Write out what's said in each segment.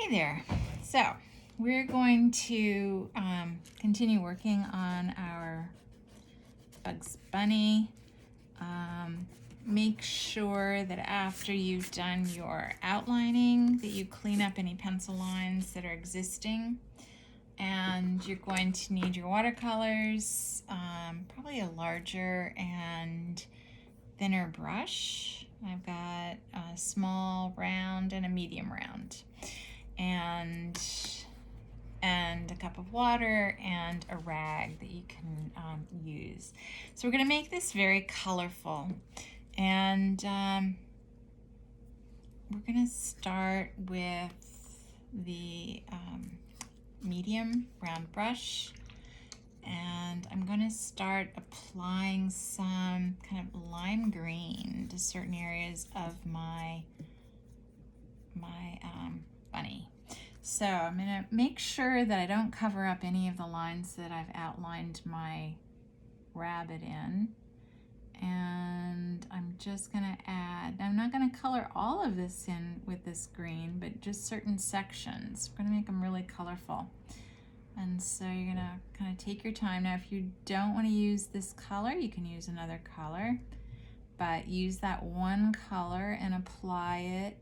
Hey there. So we're going to continue working on our Bugs Bunny. Make sure that after you've done your outlining that you clean up any pencil lines that are existing. And you're going to need your watercolors, probably a larger and thinner brush. I've got a small round and a medium round. And a cup of water and a rag that you can use. So we're going to make this very colorful, and we're going to start with the medium round brush, and I'm going to start applying some kind of lime green to certain areas of my bunny. So I'm going to make sure that I don't cover up any of the lines that I've outlined my rabbit in. And I'm just going to add, I'm not going to color all of this in with this green, but just certain sections. We're going to make them really colorful. And so you're going to kind of take your time. Now, if you don't want to use this color, you can use another color, but use that one color and apply it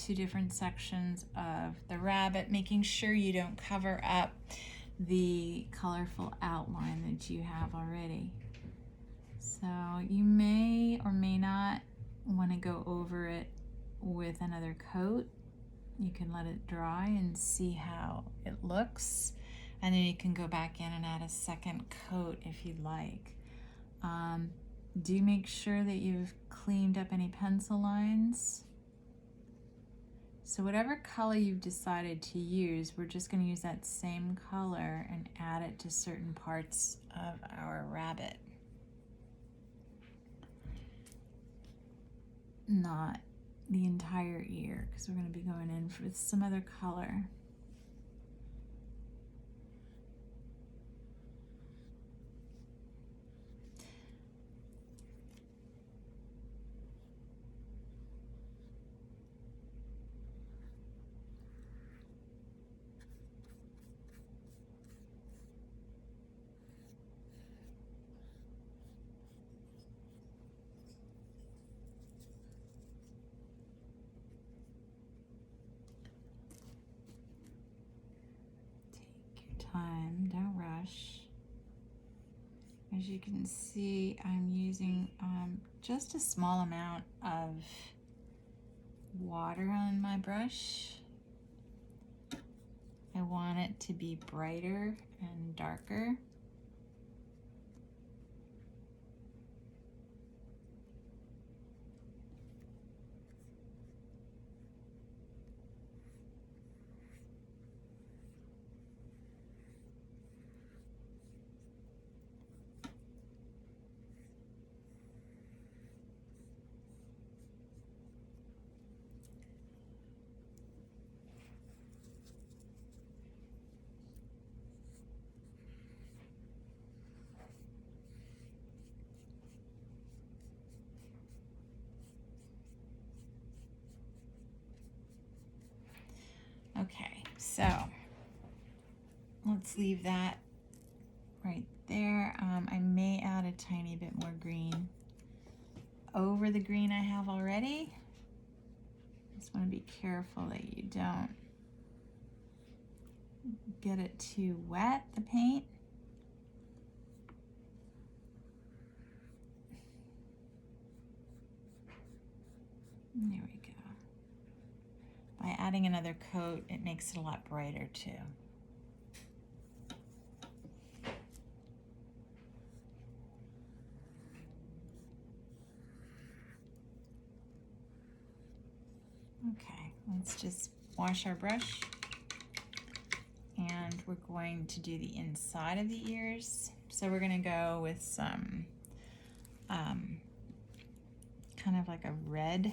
to different sections of the rabbit, making sure you don't cover up the colorful outline that you have already. So you may or may not want to go over it with another coat. You can let it dry and see how it looks, and then you can go back in and add a second coat if you'd like. Do make sure that you've cleaned up any pencil lines. So whatever color you've decided to use, we're just going to use that same color and add it to certain parts of our rabbit. Not the entire ear, because we're going to be going in with some other color. Time, don't rush. As you can see, I'm using just a small amount of water on my brush. I want it to be brighter and darker. Okay, so let's leave that right there. I may add a tiny bit more green over the green I have already. Just want to be careful that you don't get it too wet, the paint. There we go. By adding another coat, it makes it a lot brighter too. Okay, let's just wash our brush, and we're going to do the inside of the ears. So we're going to go with some kind of like a red.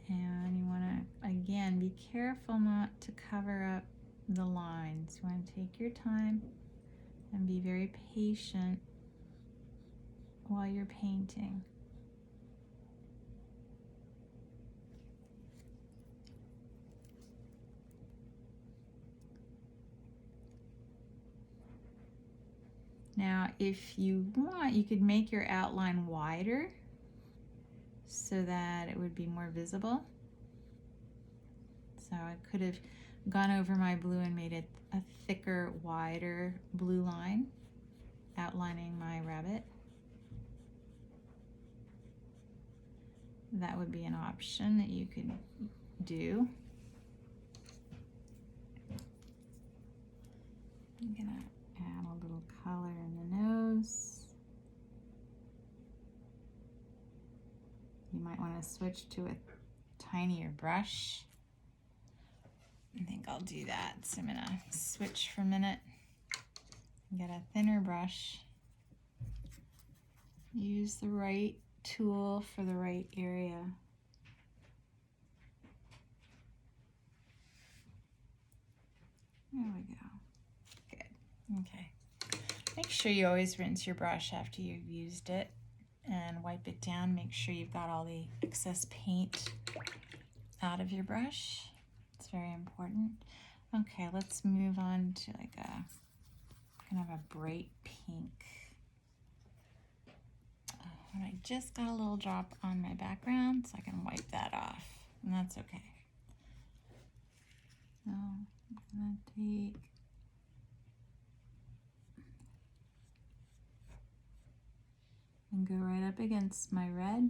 And you want to, again, be careful not to cover up the lines. You want to take your time and be very patient while you're painting. Now, if you want, you could make your outline wider so that it would be more visible. So I could have gone over my blue and made it a thicker, wider blue line, outlining my rabbit. That would be an option that you could do. I'm gonna add a little color in the nose. You might want to switch to a tinier brush. I think I'll do that. So I'm gonna switch for a minute and get a thinner brush. Use the right tool for the right area. There we go. Good. Okay. Make sure you always rinse your brush after you've used it and wipe it down. Make sure you've got all the excess paint out of your brush. It's very important. Okay, let's move on to like a kind of a bright pink. And I just got a little drop on my background, so I can wipe that off, and that's okay. So I'm gonna take and go right up against my red,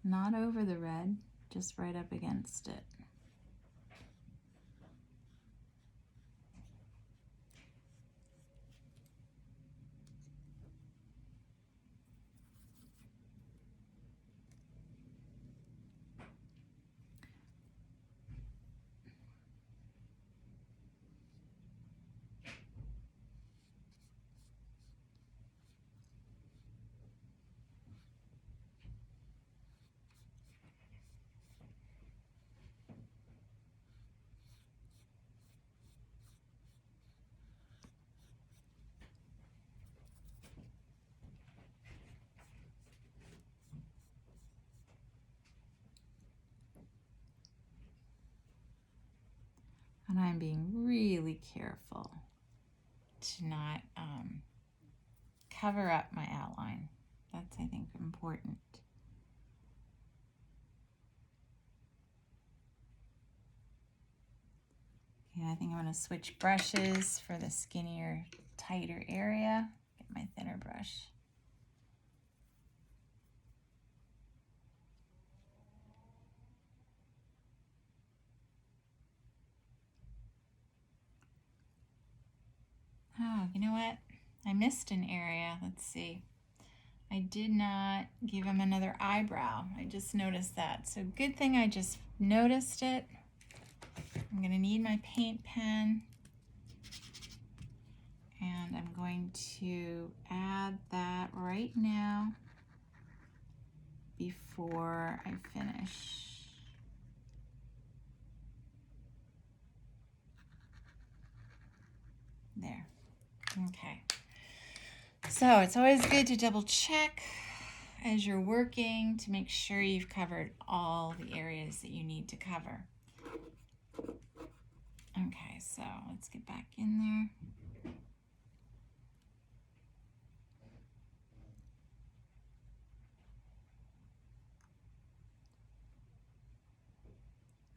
not over the red, just right up against it. And I'm being really careful to not cover up my outline. That's, I think, important. Okay, I think I'm going to switch brushes for the skinnier, tighter area. Get my thinner brush. Oh, you know what? I missed an area. Let's see. I did not give him another eyebrow. I just noticed that. So good thing I just noticed it. I'm going to need my paint pen. And I'm going to add that right now before I finish. There. Okay. So it's always good to double check as you're working to make sure you've covered all the areas that you need to cover. Okay, so let's get back in there.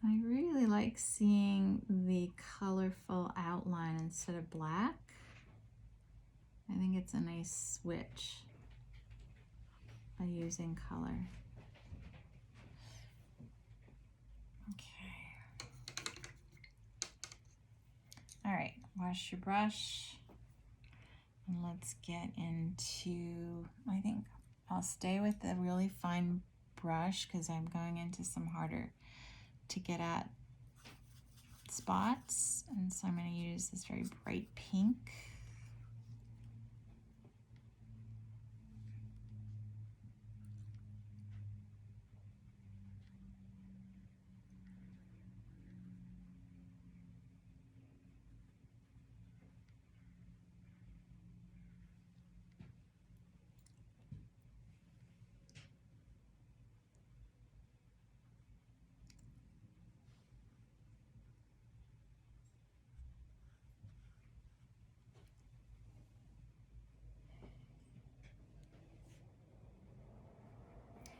I really like seeing the colorful outline instead of black. I think it's a nice switch by using color. Okay. All right, wash your brush. And let's get into, I think I'll stay with the really fine brush because I'm going into some harder to get at spots. And so I'm going to use this very bright pink.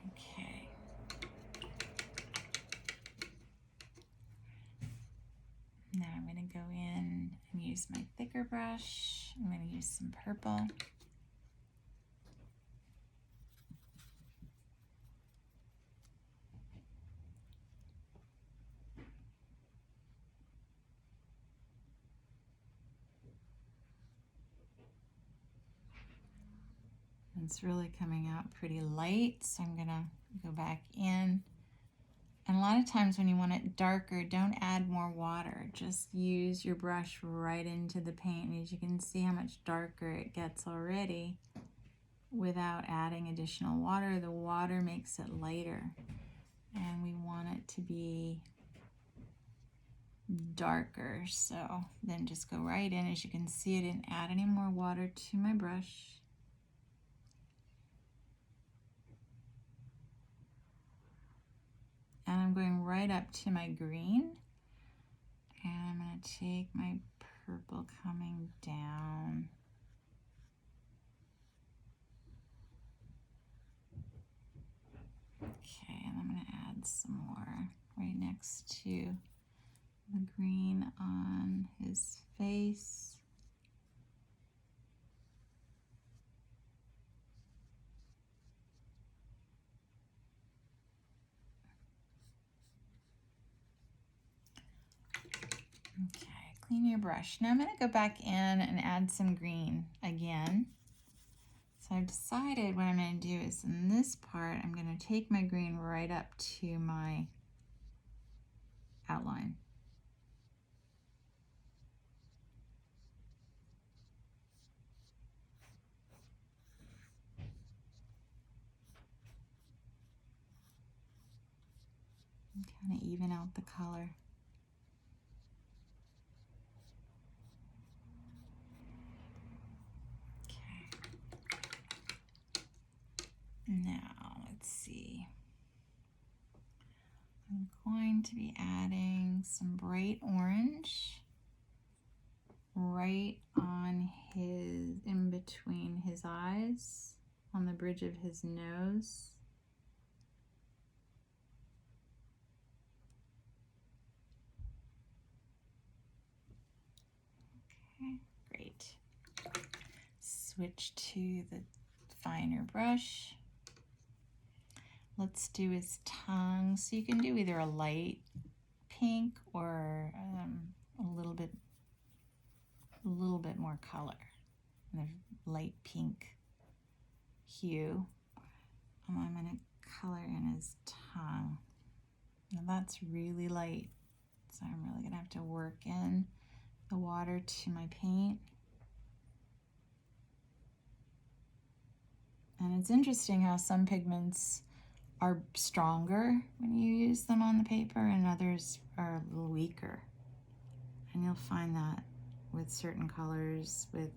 Okay. Now I'm going to go in and use my thicker brush. I'm going to use some purple. It's really coming out pretty light, so I'm going to go back in. And a lot of times when you want it darker, don't add more water. Just use your brush right into the paint. And as you can see how much darker it gets already without adding additional water. The water makes it lighter. And we want it to be darker. So then just go right in. As you can see, I didn't add any more water to my brush. And I'm going right up to my green. And I'm going to take my purple coming down. Okay, and I'm going to add some more right next to the green on his face. Okay, clean your brush. Now I'm going to go back in and add some green again. So I've decided what I'm going to do is in this part, I'm going to take my green right up to my outline. And kind of even out the color. Now, let's see. I'm going to be adding some bright orange right on his, in between his eyes, on the bridge of his nose. Okay, great. Switch to the finer brush. Let's do his tongue. So you can do either a light pink or a little bit more color, a light pink hue. And I'm going to color in his tongue. Now that's really light, so I'm really going to have to work in the water to my paint. And it's interesting how some pigments are stronger when you use them on the paper and others are a little weaker. And you'll find that with certain colors, with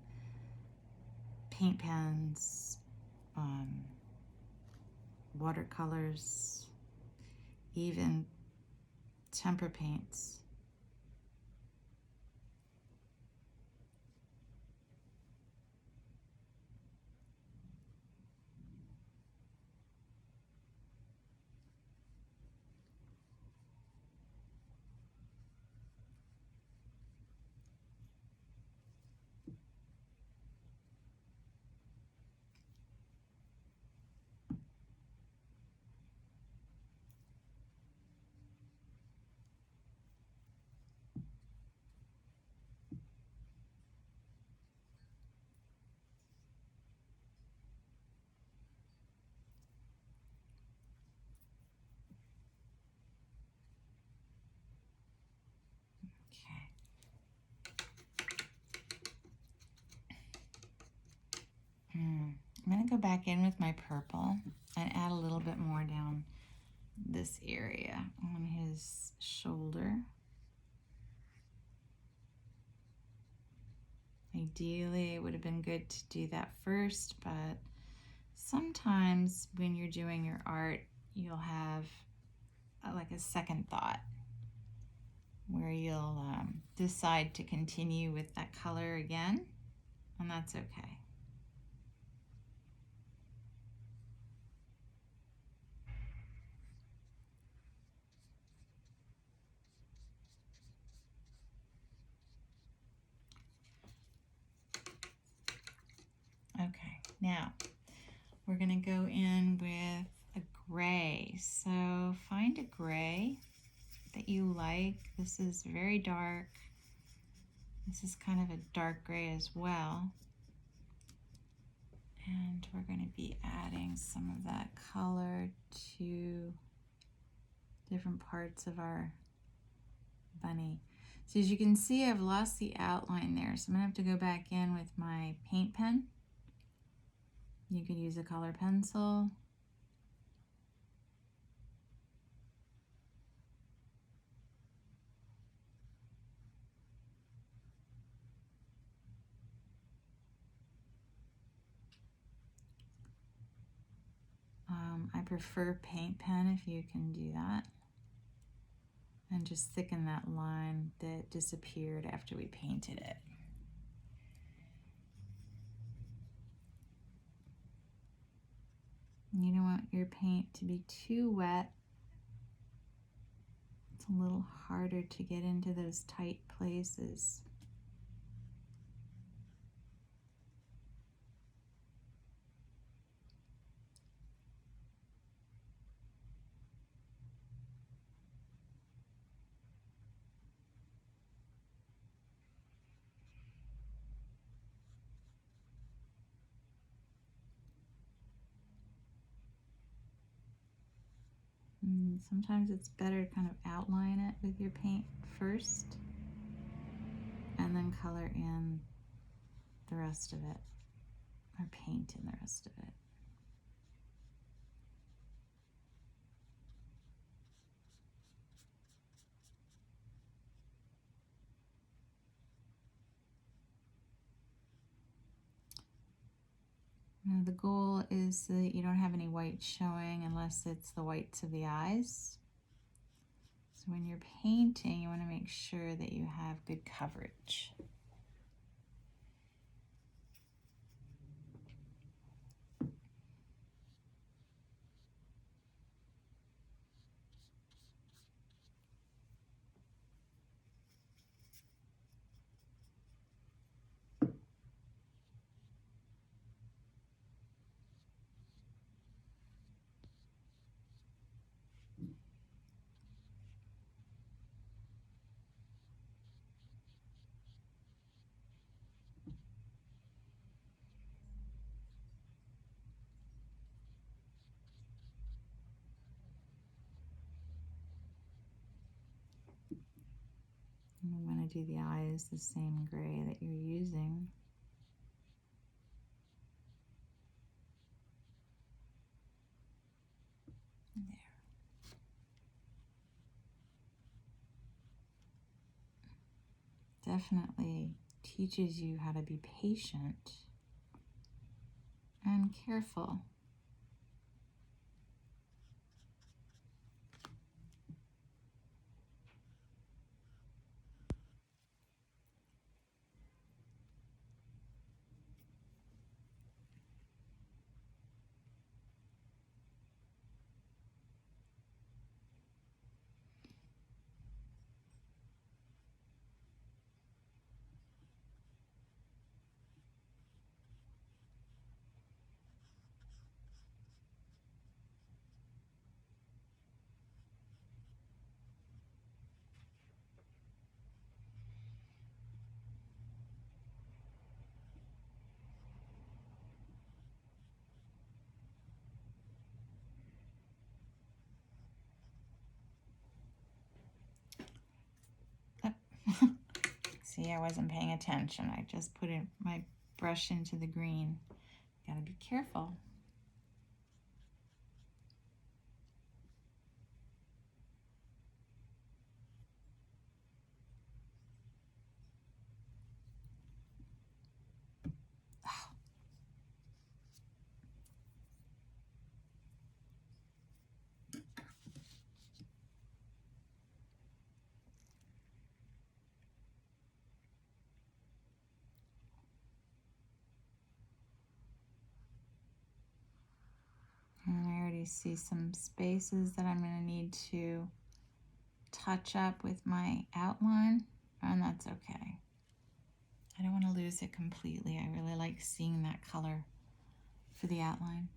paint pens, watercolors, even tempera paints. I'm going to go back in with my purple and add a little bit more down this area on his shoulder. Ideally, it would have been good to do that first, but sometimes when you're doing your art, you'll have like a second thought where you'll decide to continue with that color again, and that's okay. Now, we're going to go in with a gray. So find a gray that you like. This is very dark. This is kind of a dark gray as well. And we're going to be adding some of that color to different parts of our bunny. So as you can see, I've lost the outline there. So I'm going to have to go back in with my paint pen. You could use a color pencil. I prefer paint pen if you can do that. And just thicken that line that disappeared after we painted it. You don't want your paint to be too wet. It's a little harder to get into those tight places. Sometimes it's better to kind of outline it with your paint first and then color in the rest of it, or paint in the rest of it. Now the goal is that you don't have any white showing unless it's the whites of the eyes. So when you're painting, you want to make sure that you have good coverage. And I'm going to do the eyes the same gray that you're using. There. Definitely teaches you how to be patient and careful. See, I wasn't paying attention. I just put my brush into the green. Gotta be careful. And I already see some spaces that I'm going to need to touch up with my outline, and that's okay. I don't want to lose it completely. I really like seeing that color for the outline.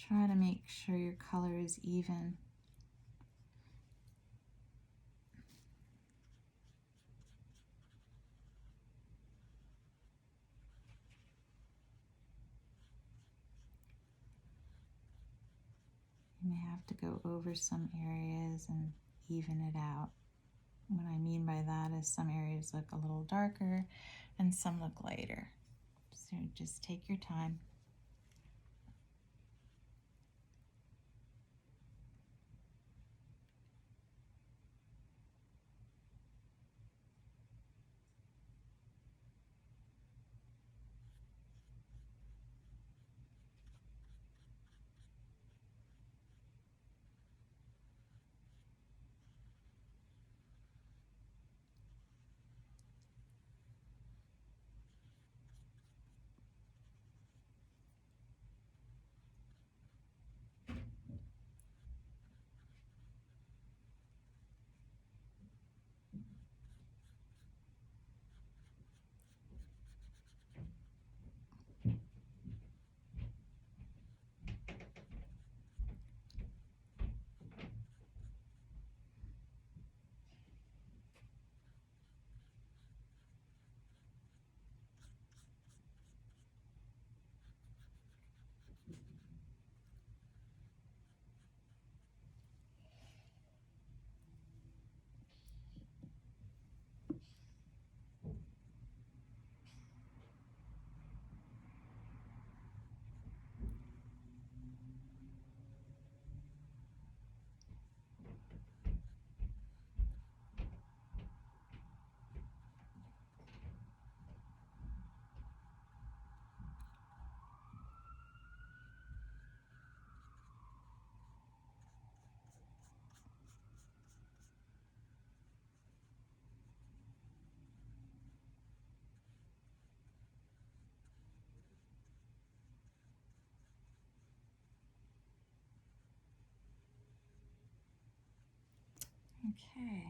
Try to make sure your color is even. You may have to go over some areas and even it out. What I mean by that is some areas look a little darker and some look lighter. So just take your time. Okay.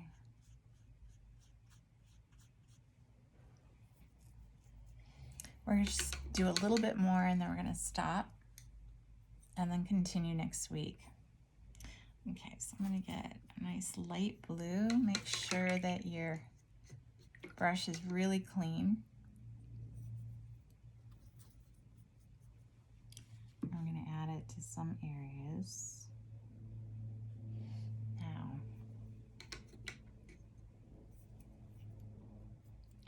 We're going to just do a little bit more and then we're going to stop and then continue next week. Okay, so I'm going to get a nice light blue. Make sure that your brush is really clean. I'm going to add it to some areas. Now,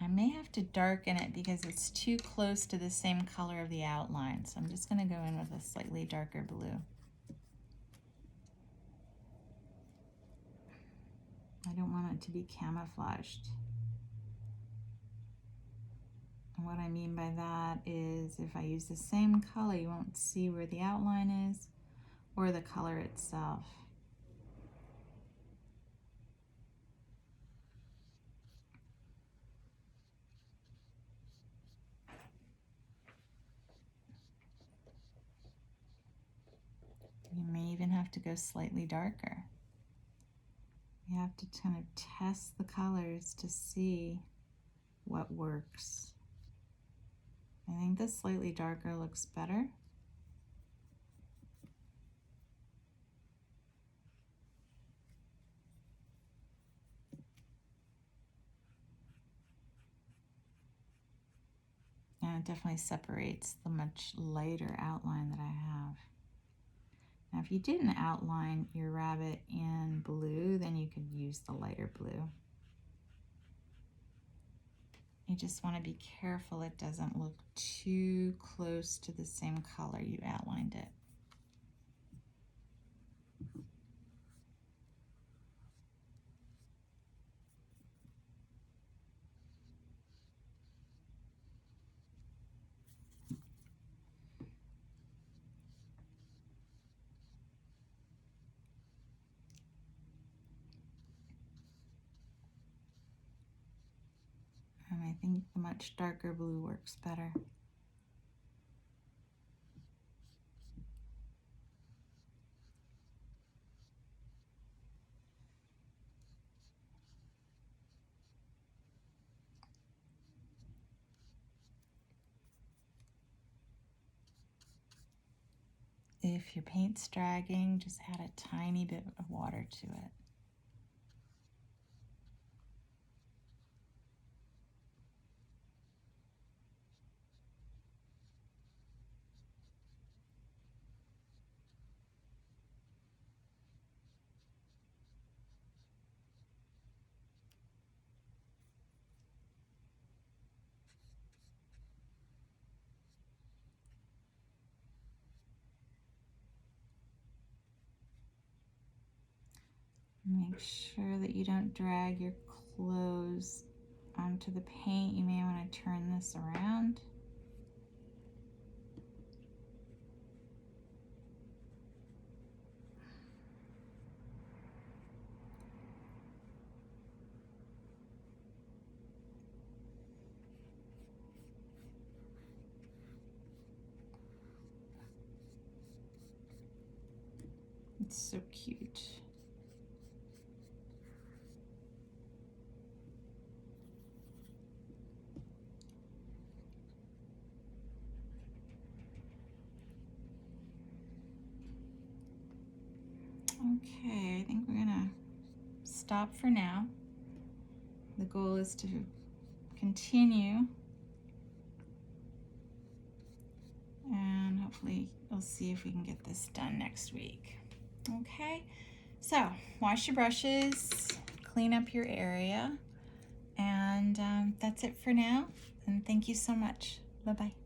I may have to darken it because it's too close to the same color of the outline. So I'm just going to go in with a slightly darker blue. I don't want it to be camouflaged. And what I mean by that is if I use the same color, you won't see where the outline is or the color itself. You may even have to go slightly darker. You have to kind of test the colors to see what works. I think this slightly darker looks better. And it definitely separates the much lighter outline that I have. Now, if you didn't outline your rabbit in blue, then you could use the lighter blue. You just want to be careful it doesn't look too close to the same color you outlined it. and I think the much darker blue works better. If your paint's dragging, just add a tiny bit of water to it. Make sure that you don't drag your clothes onto the paint. You may want to turn this around. It's so cute. Okay, I think we're gonna stop for now. The goal is to continue, and hopefully we'll see if we can get this done next week. Okay, so wash your brushes, clean up your area, and that's it for now. And thank you so much. Bye-bye.